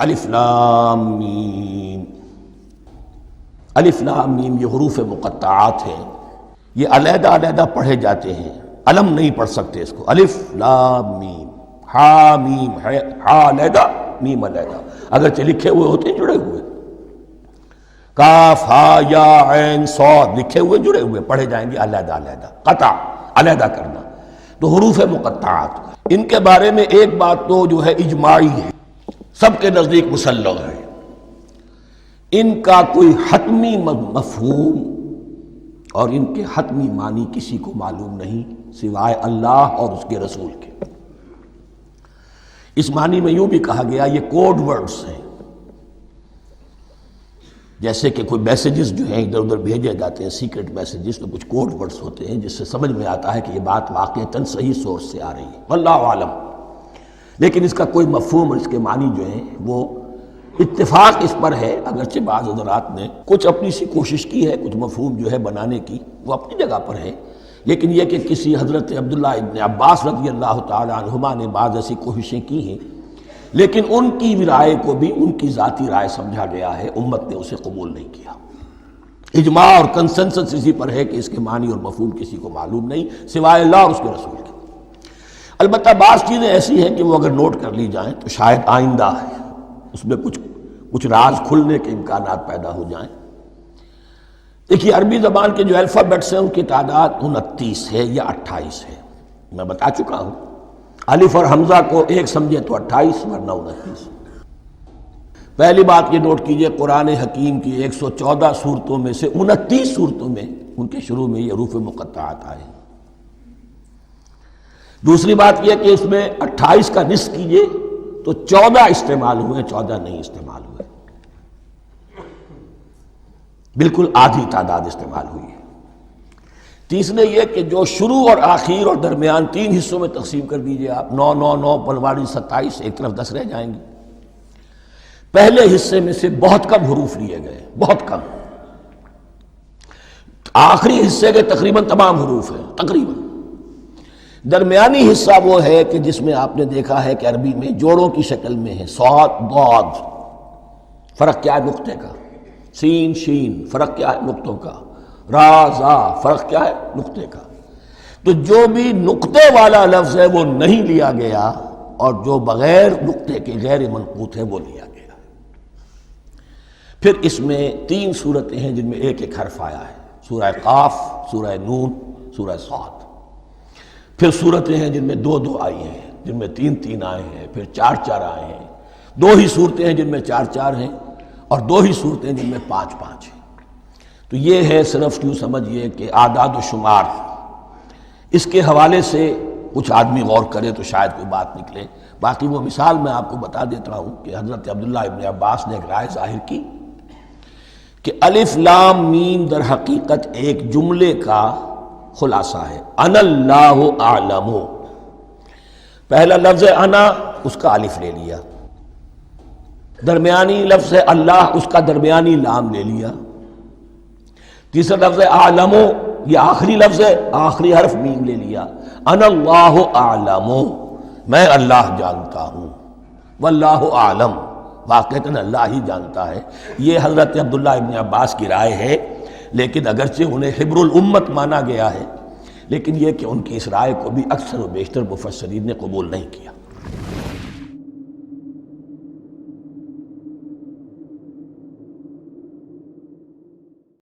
الف لام میم، الف لام میم یہ حروف مقطعات ہیں، یہ علیحدہ علیحدہ پڑھے جاتے ہیں، علم نہیں پڑھ سکتے اس کو۔ الف لام میم، ہا میم، ہا علیحدہ میم علیحدہ، اگرچہ لکھے ہوئے ہوتے ہیں جڑے ہوئے، کاف ہا یا عین صاد لکھے ہوئے جڑے ہوئے، پڑھے جائیں گے علیحدہ علیحدہ، قطع علیحدہ کرنا۔ تو حروف مقطعات، ان کے بارے میں ایک بات تو جو ہے اجماعی ہے، سب کے نزدیک مسلم ہے، ان کا کوئی حتمی مفہوم اور ان کے حتمی معنی کسی کو معلوم نہیں سوائے اللہ اور اس کے رسول کے۔ اس معنی میں یوں بھی کہا گیا یہ کوڈ ورڈز ہیں، جیسے کہ کوئی میسیجز جو ہیں ادھر ادھر بھیجے جاتے ہیں، سیکرٹ میسیجز، تو کچھ کوڈ ورڈز ہوتے ہیں جس سے سمجھ میں آتا ہے کہ یہ بات واقعتاً صحیح سورس سے آ رہی ہے، واللہ عالم۔ لیکن اس کا کوئی مفہوم اور اس کے معنی جو ہیں وہ اتفاق اس پر ہے، اگرچہ بعض حضرات نے کچھ اپنی سی کوشش کی ہے، کچھ مفہوم جو ہے بنانے کی، وہ اپنی جگہ پر ہے، لیکن یہ کہ کسی حضرت عبداللہ ابن عباس رضی اللہ تعالی عنہما نے بعض ایسی کوششیں کی ہیں، لیکن ان کی رائے کو بھی ان کی ذاتی رائے سمجھا گیا ہے، امت نے اسے قبول نہیں کیا۔ اجماع اور کنسنسس اسی پر ہے کہ اس کے معنی اور مفہوم کسی کو معلوم نہیں سوائے اللہ اور اس کے رسول کے۔ البتہ بعض چیزیں ایسی ہیں کہ وہ اگر نوٹ کر لی جائیں تو شاید آئندہ اس میں کچھ راز کھلنے کے امکانات پیدا ہو جائیں۔ دیکھیے عربی زبان کے جو الفابیٹس ہیں ان کی تعداد 29 ہے یا 28 ہے، میں بتا چکا ہوں۔ الف اور حمزہ کو ایک سمجھے تو 28 ورنہ 29۔ پہلی بات یہ نوٹ کیجئے، قرآن حکیم کی 114 صورتوں میں سے 29 صورتوں میں ان کے شروع میں یہ حروف مقطعات آئے۔ دوسری بات یہ کہ اس میں 28 کا نصف کیجئے تو 14 استعمال ہوئے، 14 نہیں استعمال ہوئے، بالکل آدھی تعداد استعمال ہوئی ہے۔ تیسرے یہ کہ جو شروع اور آخر اور درمیان 3 حصوں میں تقسیم کر دیجئے آپ، 9 9 9 پلواڑی 27، ایک طرف 10 رہ جائیں گے۔ پہلے حصے میں سے بہت کم حروف لیے گئے، بہت کم، آخری حصے کے تقریباً تمام حروف ہیں تقریباً۔ درمیانی حصہ وہ ہے کہ جس میں آپ نے دیکھا ہے کہ عربی میں جوڑوں کی شکل میں ہے، صاد ضاد، فرق کیا ہے نقطے کا، سین شین فرق کیا ہے نقطوں کا، را زا فرق کیا ہے نقطے کا۔ تو جو بھی نقطے والا لفظ ہے وہ نہیں لیا گیا، اور جو بغیر نقطے کے غیر منقوط ہے وہ لیا گیا۔ پھر اس میں 3 صورتیں ہیں جن میں ایک ایک حرف آیا ہے، سورہ قاف، سورہ نون، سورہ صاد۔ پھر صورتیں ہیں جن میں 2 2 آئی ہیں، جن میں 3 3 آئے ہیں، پھر 4 4 آئے ہیں، 2 ہی صورتیں ہیں جن میں 4 4 ہیں، اور 2 ہی صورتیں جن میں 5 5 ہیں۔ تو یہ ہے صرف یوں سمجھیے کہ اعداد و شمار۔ اس کے حوالے سے کچھ آدمی غور کرے تو شاید کوئی بات نکلے۔ باقی وہ مثال میں آپ کو بتا دیتا ہوں کہ حضرت عبداللہ ابن عباس نے ایک رائے ظاہر کی کہ الف لام میم در حقیقت ایک جملے کا خلاصہ ہے، انا اللہ اعلم۔ پہلا لفظ انا، اس کا الف لے لیا، درمیانی لفظ اللہ، اس کا درمیانی لام لے لیا، تیسرا لفظ اعلم، یہ آخری لفظ ہے، آخری حرف میم لے لیا، انا اللہ اعلم، میں اللہ جانتا ہوں، واللہ اعلم، واقعتاً اللہ ہی جانتا ہے۔ یہ حضرت عبداللہ ابن عباس کی رائے ہے، لیکن اگرچہ انہیں حبر الامت مانا گیا ہے، لیکن یہ کہ ان کی اس رائے کو بھی اکثر و بیشتر مفسرین نے قبول نہیں کیا۔